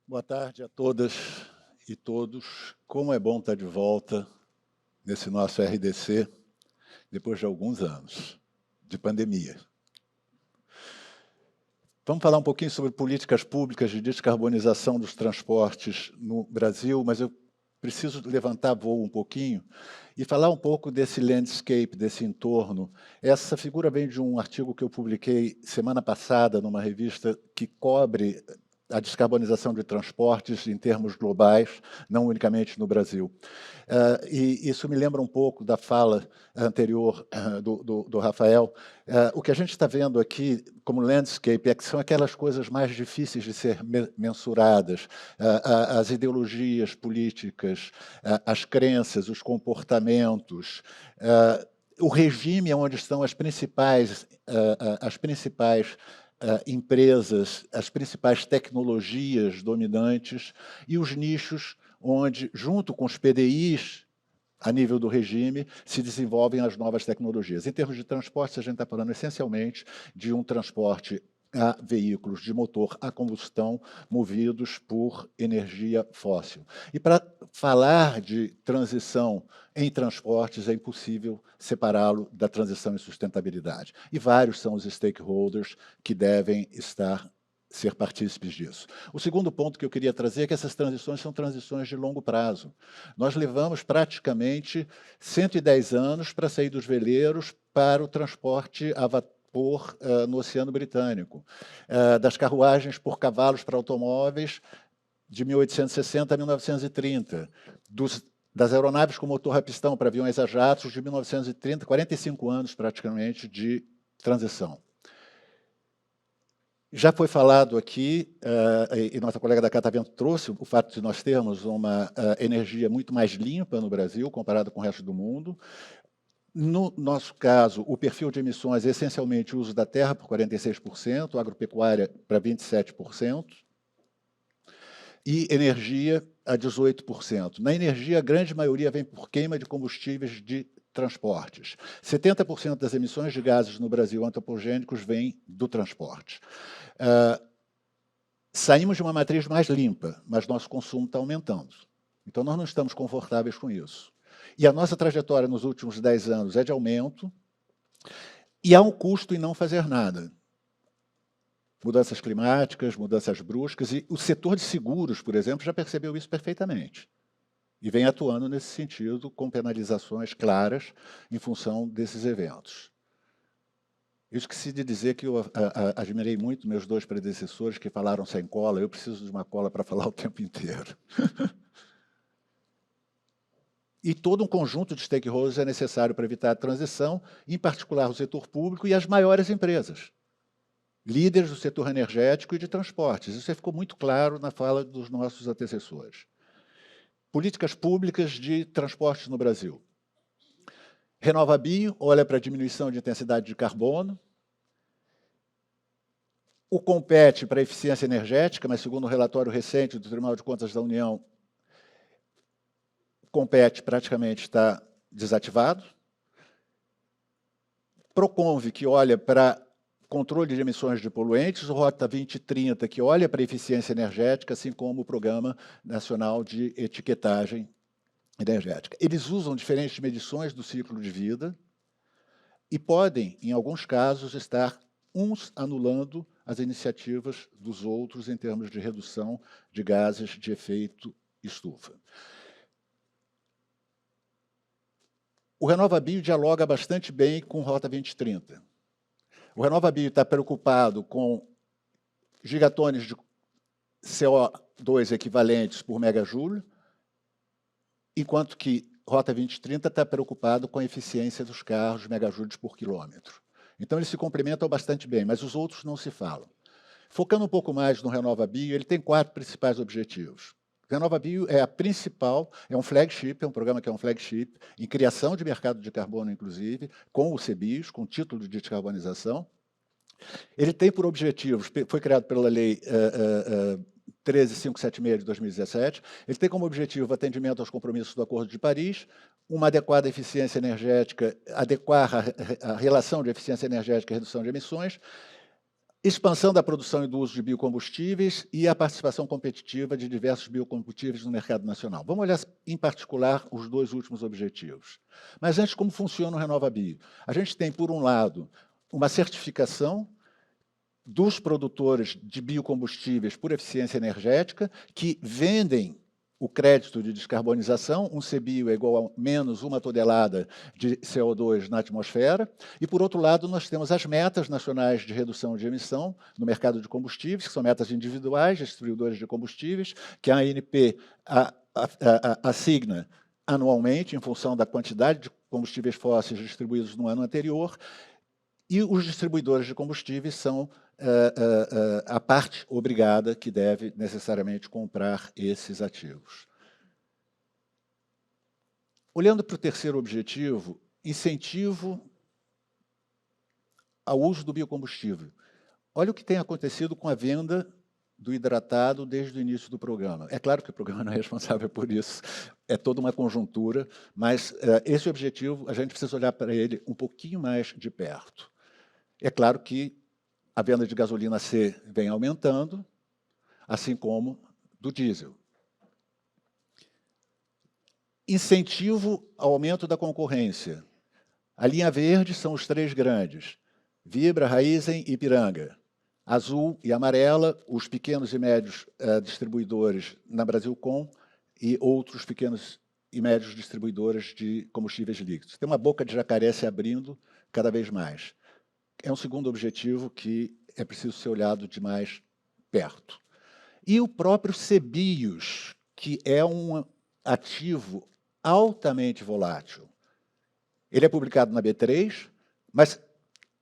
Boa tarde a todas e todos. Como é bom estar de volta nesse nosso RDC, depois de alguns anos de pandemia. Vamos falar um pouquinho sobre políticas públicas de descarbonização dos transportes no Brasil, mas eu preciso levantar voo um pouquinho e falar um pouco desse landscape, desse entorno. Essa figura vem de um artigo que eu publiquei semana passada numa revista que cobre a descarbonização de transportes em termos globais, não unicamente no Brasil. E isso me lembra um pouco da fala anterior do Rafael. O que a gente está vendo aqui como landscape é que são aquelas coisas mais difíceis de ser mensuradas, as ideologias políticas, as crenças, os comportamentos, o regime onde estão as principais empresas, as principais tecnologias dominantes e os nichos onde, junto com os PDIs, a nível do regime, se desenvolvem as novas tecnologias. Em termos de transporte, a gente está falando essencialmente de um transporte a veículos de motor a combustão movidos por energia fóssil. E para falar de transição em transportes, é impossível separá-lo da transição em sustentabilidade. E vários são os stakeholders que devem ser partícipes disso. O segundo ponto que eu queria trazer é que essas transições são transições de longo prazo. Nós levamos praticamente 110 anos para sair dos veleiros para o transporte a vapor no Oceano Britânico, das carruagens por cavalos para automóveis de 1860 a 1930, das aeronaves com motor a pistão para aviões a jatos de 1930, 45 anos praticamente de transição. Já foi falado aqui, e nossa colega da Catavento trouxe o fato de nós termos uma energia muito mais limpa no Brasil, comparado com o resto do mundo. No nosso caso, o perfil de emissões é essencialmente o uso da terra, por 46%, agropecuária para 27%, e energia a 18%. Na energia, a grande maioria vem por queima de combustíveis de transportes. 70% das emissões de gases no Brasil antropogênicos vêm do transporte. Saímos de uma matriz mais limpa, mas nosso consumo está aumentando. Então, nós não estamos confortáveis com isso. E a nossa trajetória nos últimos 10 anos é de aumento, e há um custo em não fazer nada. Mudanças climáticas, mudanças bruscas, e o setor de seguros, por exemplo, já percebeu isso perfeitamente. E vem atuando nesse sentido, com penalizações claras em função desses eventos. Eu esqueci de dizer que eu admirei muito meus dois predecessores que falaram sem cola. Eu preciso de uma cola para falar o tempo inteiro. E todo um conjunto de stakeholders é necessário para evitar a transição, em particular o setor público e as maiores empresas, líderes do setor energético e de transportes. Isso ficou muito claro na fala dos nossos antecessores. Políticas públicas de transportes no Brasil. RenovaBio olha para a diminuição de intensidade de carbono. O compete para a eficiência energética, mas segundo um relatório recente do Tribunal de Contas da União, o compete praticamente está desativado. Proconv, que olha para controle de emissões de poluentes, o Rota 2030, que olha para a eficiência energética, assim como o Programa Nacional de Etiquetagem Energética. Eles usam diferentes medições do ciclo de vida e podem, em alguns casos, estar uns anulando as iniciativas dos outros em termos de redução de gases de efeito estufa. O RenovaBio dialoga bastante bem com o Rota 2030. O RenovaBio está preocupado com gigatones de CO2 equivalentes por megajoule, enquanto que Rota 2030 está preocupado com a eficiência dos carros, megajoules por quilômetro. Então, eles se complementam bastante bem, mas os outros não se falam. Focando um pouco mais no RenovaBio, ele tem 4 principais objetivos. O RenovaBio é a principal, é um flagship, é um programa que é um flagship, em criação de mercado de carbono, inclusive, com o CBIOS, com título de descarbonização. Ele tem por objetivos, foi criado pela Lei 13576 de 2017, ele tem como objetivo o atendimento aos compromissos do Acordo de Paris, uma adequada eficiência energética, adequar a relação de eficiência energética e redução de emissões, expansão da produção e do uso de biocombustíveis e a participação competitiva de diversos biocombustíveis no mercado nacional. Vamos olhar, em particular, os dois últimos objetivos. Mas antes, como funciona o RenovaBio? A gente tem, por um lado, uma certificação dos produtores de biocombustíveis por eficiência energética, que vendem o crédito de descarbonização, um CBio é igual a menos 1 tonelada de CO2 na atmosfera, e, por outro lado, nós temos as metas nacionais de redução de emissão no mercado de combustíveis, que são metas individuais, distribuidores de combustíveis, que a ANP assigna anualmente, em função da quantidade de combustíveis fósseis distribuídos no ano anterior, e os distribuidores de combustíveis são a parte obrigada que deve necessariamente comprar esses ativos. Olhando para o terceiro objetivo, incentivo ao uso do biocombustível. Olha o que tem acontecido com a venda do hidratado desde o início do programa. É claro que o programa não é responsável por isso, é toda uma conjuntura, mas esse objetivo, a gente precisa olhar para ele um pouquinho mais de perto. É claro que a venda de gasolina C vem aumentando, assim como do diesel. Incentivo ao aumento da concorrência. A linha verde são os três grandes, Vibra, Raízen e Ipiranga. Azul e amarela, os pequenos e médios distribuidores na Brasilcom e outros pequenos e médios distribuidores de combustíveis líquidos. Tem uma boca de jacaré se abrindo cada vez mais. É um segundo objetivo que é preciso ser olhado de mais perto. E o próprio CBIOS, que é um ativo altamente volátil. Ele é publicado na B3, mas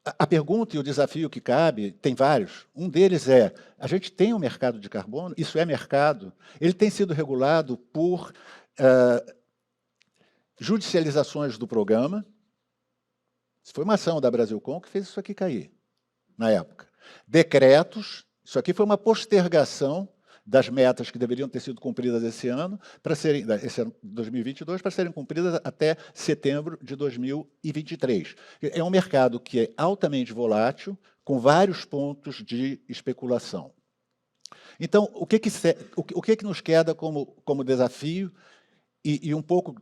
a pergunta e o desafio que cabe, tem vários. Um deles é, a gente tem um mercado de carbono, isso é mercado, ele tem sido regulado por judicializações do programa. Foi uma ação da Brasilcom que fez isso aqui cair, na época. Decretos, isso aqui foi uma postergação das metas que deveriam ter sido cumpridas esse ano, esse ano 2022, para serem cumpridas até setembro de 2023. É um mercado que é altamente volátil, com vários pontos de especulação. Então, o que nos queda como desafio e um pouco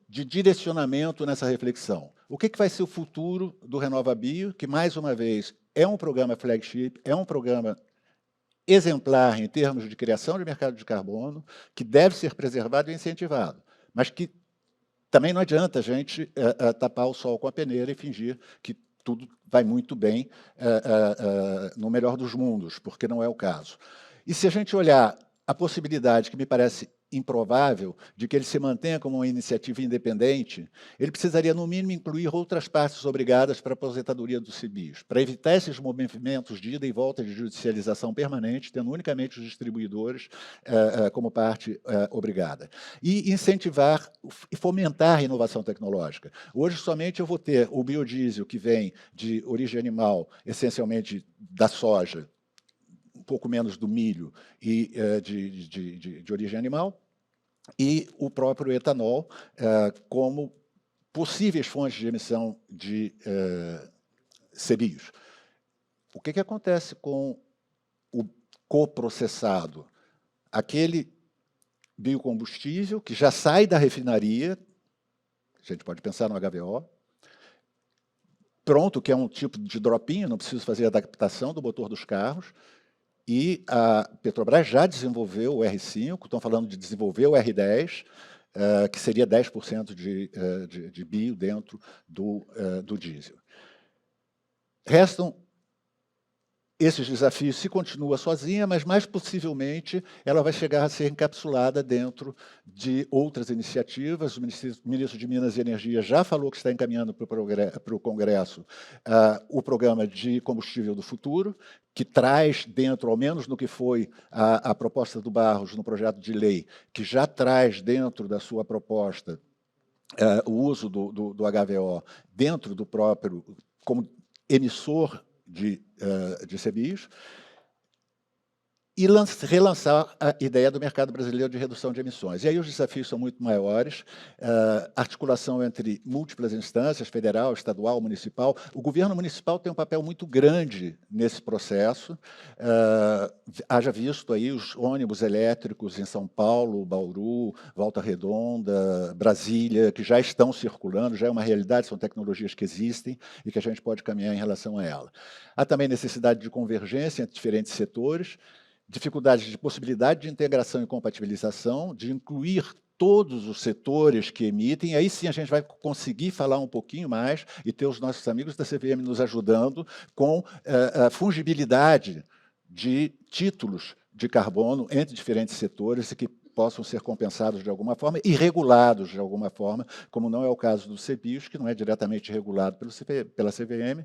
de direcionamento nessa reflexão? O que vai ser o futuro do RenovaBio, que, mais uma vez, é um programa flagship, é um programa exemplar em termos de criação de mercado de carbono, que deve ser preservado e incentivado, mas que também não adianta a gente tapar o sol com a peneira e fingir que tudo vai muito bem no melhor dos mundos, porque não é o caso. E se a gente olhar a possibilidade, que me parece improvável, de que ele se mantenha como uma iniciativa independente, ele precisaria, no mínimo, incluir outras partes obrigadas para a aposentadoria dos CBIOS, para evitar esses movimentos de ida e volta de judicialização permanente, tendo unicamente os distribuidores como parte obrigada. E incentivar e fomentar a inovação tecnológica. Hoje, somente eu vou ter o biodiesel, que vem de origem animal, essencialmente da soja, um pouco menos do milho e de origem animal, e o próprio etanol como possíveis fontes de emissão de CBIOS. O que acontece com o coprocessado? Aquele biocombustível que já sai da refinaria, a gente pode pensar no HVO, pronto, que é um tipo de dropinho, não preciso fazer adaptação do motor dos carros, e a Petrobras já desenvolveu o R5, estão falando de desenvolver o R10, que seria 10% de bio dentro do diesel. Restam esses desafios se continua sozinha, mas mais possivelmente ela vai chegar a ser encapsulada dentro de outras iniciativas. O ministro de Minas e Energia já falou que está encaminhando para o Congresso o programa de combustível do futuro, que traz dentro, ao menos no que foi a proposta do Barros no projeto de lei, que já traz dentro da sua proposta o uso do HVO dentro do próprio, como emissor de CBIOS, e relançar a ideia do mercado brasileiro de redução de emissões. E aí os desafios são muito maiores, articulação entre múltiplas instâncias, federal, estadual, municipal. O governo municipal tem um papel muito grande nesse processo. Haja visto aí os ônibus elétricos em São Paulo, Bauru, Volta Redonda, Brasília, que já estão circulando, já é uma realidade, são tecnologias que existem e que a gente pode caminhar em relação a ela. Há também necessidade de convergência entre diferentes setores, dificuldades de possibilidade de integração e compatibilização, de incluir todos os setores que emitem, aí sim a gente vai conseguir falar um pouquinho mais e ter os nossos amigos da CVM nos ajudando com a fungibilidade de títulos de carbono entre diferentes setores e que possam ser compensados de alguma forma e regulados de alguma forma, como não é o caso do CBIOS, que não é diretamente regulado pela CVM,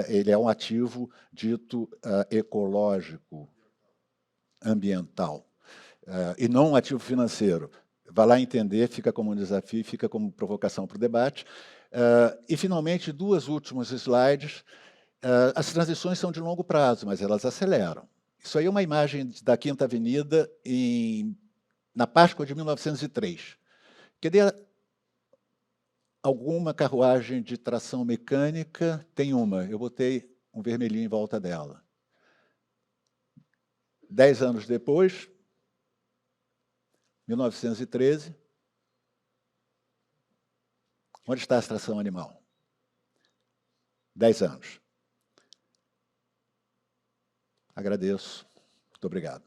ele é um ativo dito ecológico, ambiental, e não um ativo financeiro. Vá lá entender, fica como um desafio, fica como provocação para o debate. E, finalmente, duas últimos slides. As transições são de longo prazo, mas elas aceleram. Isso aí é uma imagem da Quinta Avenida na Páscoa de 1903. Cadê alguma carruagem de tração mecânica? Tem uma, eu botei um vermelhinho em volta dela. 10 anos depois, 1913, onde está a tração animal? 10 anos. Agradeço. Muito obrigado.